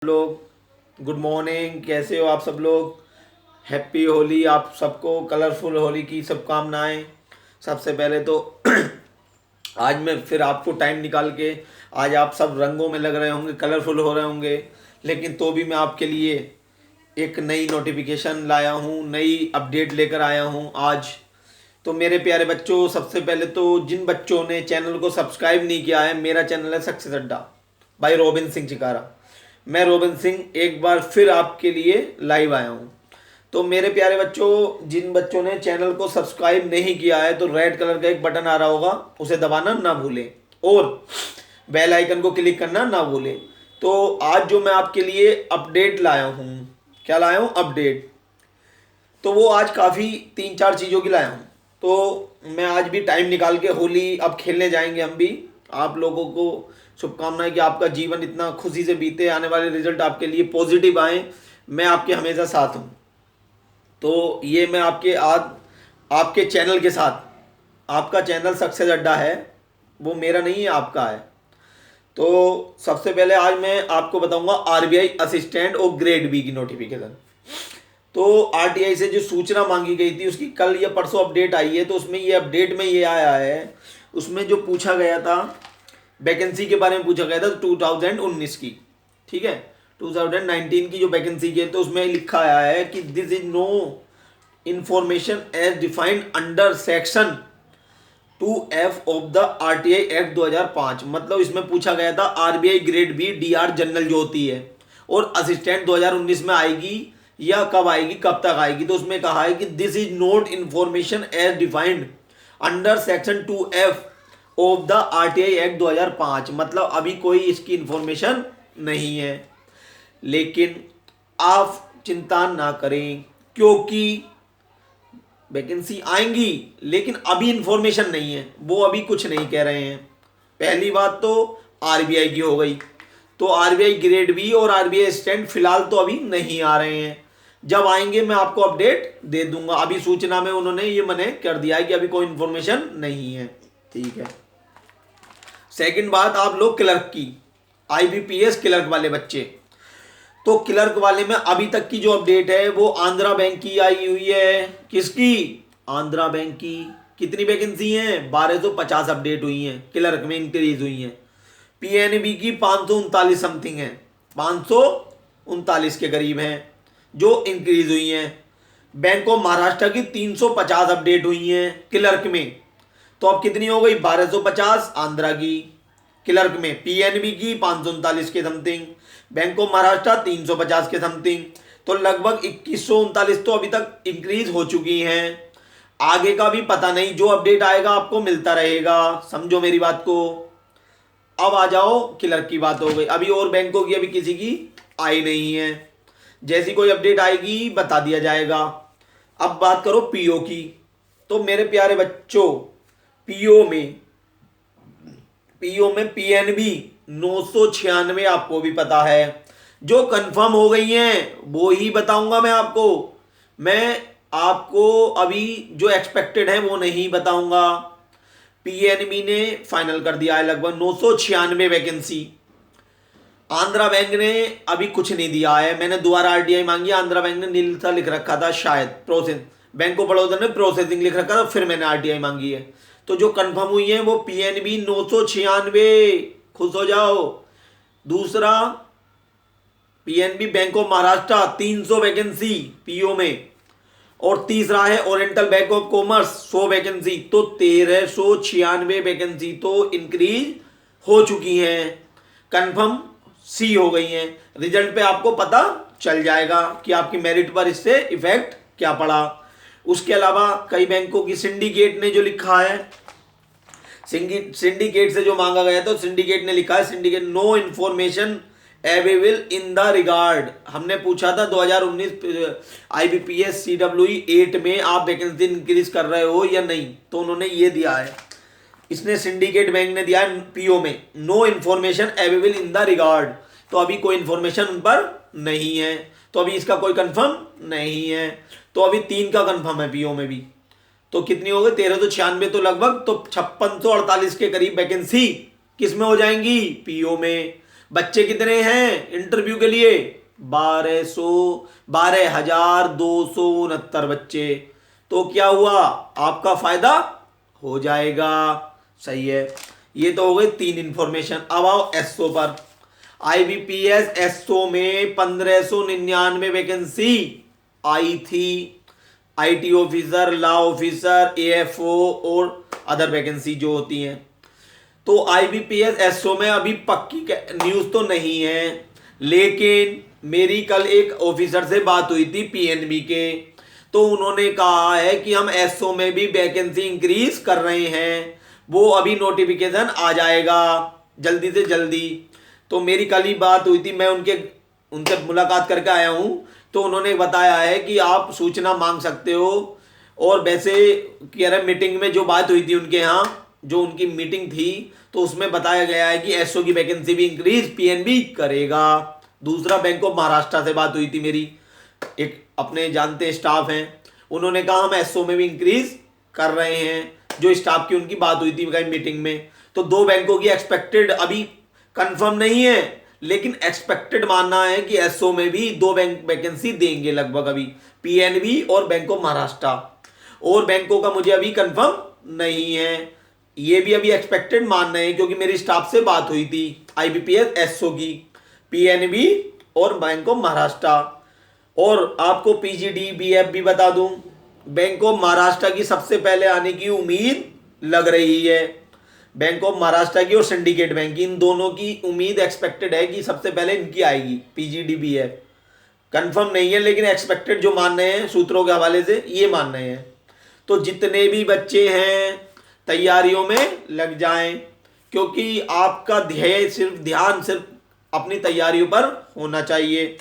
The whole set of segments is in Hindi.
लोग, गुड मॉर्निंग। कैसे हो आप सब लोग? हैप्पी होली आप सबको, कलरफुल होली की शुभकामनाएं। सबसे पहले तो आज मैं फिर आपको टाइम निकाल के, आज आप सब रंगों में लग रहे होंगे, कलरफुल हो रहे होंगे, लेकिन तो भी मैं आपके लिए एक नई नोटिफिकेशन लाया हूँ, नई अपडेट लेकर आया हूँ आज। तो मेरे प्यारे बच्चों, सबसे पहले तो जिन बच्चों ने चैनल को सब्सक्राइब नहीं किया है, मेरा चैनल है सक्सेस अड्डा भाई रोबिन सिंह चिकारा। मैं रोबिन सिंह एक बार फिर आपके लिए लाइव आया हूँ। तो मेरे प्यारे बच्चों, जिन बच्चों ने चैनल को सब्सक्राइब नहीं किया है तो रेड कलर का एक बटन आ रहा होगा, उसे दबाना ना भूलें और बेल आइकन को क्लिक करना ना भूलें। तो आज जो मैं आपके लिए अपडेट लाया हूँ, क्या लाया हूँ? अपडेट। तो वो आज काफ़ी 3-4 चीज़ों की लाया हूँ। तो मैं आज भी टाइम निकाल के होली अब खेलने जाएंगे हम भी। आप लोगों को शुभकामनाएं कि आपका जीवन इतना खुशी से बीते, आने वाले रिजल्ट आपके लिए पॉजिटिव आए। मैं आपके हमेशा साथ हूँ। तो ये मैं आपके आज आपके चैनल के साथ, आपका चैनल सक्सेस अड्डा है, वो मेरा नहीं है, आपका है। तो सबसे पहले आज मैं आपको बताऊंगा आरबीआई असिस्टेंट और ग्रेड बी की नोटिफिकेशन। तो आरटीआई से जो सूचना मांगी गई थी उसकी कल या परसों अपडेट आई है। तो उसमें ये अपडेट में ये आया है, उसमें जो पूछा गया था वैकेंसी के बारे में पूछा गया था 2019 की, ठीक है, 2019 की जो वैकेंसी की है, तो उसमें लिखा आया है कि this is no information as defined under section 2F of the RTI act 2005। मतलब इसमें पूछा गया था RBI grade B DR general जो होती है और असिस्टेंट 2019 में आएगी या कब आएगी, कब तक आएगी। तो उसमें कहा है कि this is not information as defined under section 2F of the RTI act 2005। मतलब अभी कोई इसकी इंफॉर्मेशन नहीं है। लेकिन आप चिंता ना करें, क्योंकि वैकेंसी आएंगी, लेकिन अभी इंफॉर्मेशन नहीं है, वो अभी कुछ नहीं कह रहे हैं। पहली बात तो आरबीआई की हो गई। तो आरबीआई ग्रेड बी और आरबीआई असिस्टेंट फिलहाल तो अभी नहीं आ रहे हैं। जब आएंगे मैं आपको अपडेट दे दूंगा। अभी सूचना में उन्होंने ये मने कर दिया है कि अभी कोई इंफॉर्मेशन नहीं है, ठीक है। सेकंड बात, आप लोग क्लर्क की, आईबीपीएस क्लर्क वाले बच्चे, तो क्लर्क वाले में अभी तक की जो अपडेट है वो आंध्रा बैंक की आई हुई है। किसकी? आंध्रा बैंक की। कितनी वैकेंसी है? 1250 अपडेट हुई हैं, क्लर्क में इंक्रीज हुई हैं। पीएनबी की 539 समथिंग है, 539 के करीब हैं जो इंक्रीज हुई हैं। बैंक ऑफ महाराष्ट्र की 350 अपडेट हुई हैं क्लर्क में। तो अब कितनी हो गई? 1250 आंध्रा की क्लर्क में, पीएनबी की 539 के समथिंग, बैंक ऑफ महाराष्ट्र 350 के समथिंग। तो लगभग 2139 तो अभी तक इंक्रीज हो चुकी हैं। आगे का भी पता नहीं, जो अपडेट आएगा आपको मिलता रहेगा, समझो मेरी बात को। अब आ जाओ, क्लर्क की बात हो गई, अभी और बैंकों की अभी किसी की आई नहीं है। जैसी कोई अपडेट आएगी बता दिया जाएगा। अब बात करो पीओ की। तो मेरे प्यारे बच्चों, पीओ में पीएनबी 996 आपको भी पता है। जो कंफर्म हो गई हैं वो ही बताऊंगा मैं आपको। मैं आपको अभी जो एक्सपेक्टेड है वो नहीं बताऊंगा। पीएनबी ने फाइनल कर दिया है लगभग 996 वैकेंसी। आंध्रा बैंक ने अभी कुछ नहीं दिया है। मैंने दोबारा आरटीआई मांगी, आंध्रा बैंक ने नील सा लिख रखा था, शायद प्रोसेस, बैंक ऑफ बड़ौदा ने प्रोसेसिंग लिख रखा था, फिर मैंने आरटीआई मांगी है। तो जो कंफर्म हुई है वो पीएनबी 996, खुश हो जाओ। दूसरा PNB bank of Maharashtra 300 vacancy PO में, और तीसरा है oriental bank of commerce 100 vacancy. तो 1396 वैकेंसी तो इंक्रीज हो चुकी हैं, कंफर्म सी हो गई हैं। रिजल्ट पे आपको पता चल जाएगा कि आपकी मेरिट पर इससे इफेक्ट क्या पड़ा। उसके अलावा कई बैंकों की सिंडिकेट ने जो लिखा है, सिंडिकेट से जो मांगा गया तो सिंडिकेट ने लिखा है, Syndicate no information available in the regard. हमने पूछा था 2019 आईबीपीएस सीडब्ल्यूई 8 में आप वैकेंसी इंक्रीज कर रहे हो या नहीं, तो उन्होंने ये दिया है, इसने सिंडिकेट बैंक ने दिया है पीओ में no information available in the regard. तो अभी कोई इंफॉर्मेशन उन पर नहीं है, तो अभी इसका कोई कंफर्म नहीं है। तो अभी 3 का कंफर्म है पीओ में भी। तो कितनी हो गई? 1396, तो लगभग तो 5648 के करीब वैकेंसी किस में हो जाएंगी? पीओ में। बच्चे कितने हैं इंटरव्यू के लिए? 12,269 बच्चे। तो क्या हुआ, आपका फायदा हो जाएगा। सही है। ये तो हो गई 3 इंफॉर्मेशन। अब आओ एसओ पर। आईबीपीएस एसओ में 1599 वैकेंसी आई थी। IT officer, law officer, AFO और अदर वैकेंसी जो होती हैं। तो आईबीपीएस एसओ में अभी पक्की न्यूज तो नहीं है, लेकिन मेरी कल एक ऑफिसर से बात हुई थी पीएनबी के, तो उन्होंने कहा है कि हम एसओ में भी वैकेंसी इंक्रीज कर रहे हैं, वो अभी नोटिफिकेशन आ जाएगा जल्दी से जल्दी। तो मेरी कल ही बात हुई थी, मैं उनसे मुलाकात करके आया हूं, तो उन्होंने बताया है कि आप सूचना मांग सकते हो। और वैसे कह रहे मीटिंग में जो बात हुई थी उनके यहाँ, जो उनकी मीटिंग थी, तो उसमें बताया गया है कि एसओ की वैकेंसी भी इंक्रीज पीएनबी करेगा। दूसरा, बैंक ऑफ महाराष्ट्र से बात हुई थी मेरी, एक अपने जानते स्टाफ हैं, उन्होंने कहा हम एसओ में भी इंक्रीज कर रहे हैं। जो स्टाफ की उनकी बात हुई थी मीटिंग में। तो 2 बैंकों की एक्सपेक्टेड अभी कंफर्म नहीं है, लेकिन एक्सपेक्टेड मानना है कि एसओ में भी 2 बैंक वैकेंसी देंगे लगभग अभी, पीएनबी और बैंक ऑफ महाराष्ट्र। और बैंकों का मुझे अभी कंफर्म नहीं है, ये भी अभी एक्सपेक्टेड मान रहे हैं, क्योंकि मेरी स्टाफ से बात हुई थी आईबीपीएस एसओ की, पीएनबी और बैंक ऑफ महाराष्ट्र। और आपको पीजीडी बीएफ भी बता दूं, बैंक ऑफ महाराष्ट्र की सबसे पहले आने की उम्मीद लग रही है। बैंक ऑफ महाराष्ट्र की और सिंडिकेट बैंक की, इन दोनों की उम्मीद एक्सपेक्टेड है कि सबसे पहले इनकी आएगी पीजीडी बीएफ। कंफर्म नहीं है, लेकिन एक्सपेक्टेड जो मान रहे हैं सूत्रों के हवाले से, ये मान रहे हैं। तो जितने भी बच्चे हैं तैयारियों में लग जाएं, क्योंकि आपका ध्यान सिर्फ अपनी तैयारियों पर होना चाहिए।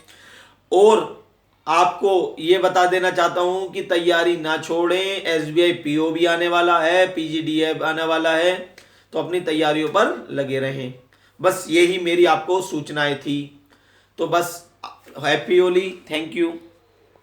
और आपको ये बता देना चाहता हूं कि तैयारी ना छोड़ें, एसबीआई पीओ भी आने वाला है, पीजीडीएफ आने वाला है, तो अपनी तैयारियों पर लगे रहें। बस यही मेरी आपको सूचनाएं थी। तो बस हैप्पी होली, थैंक यू।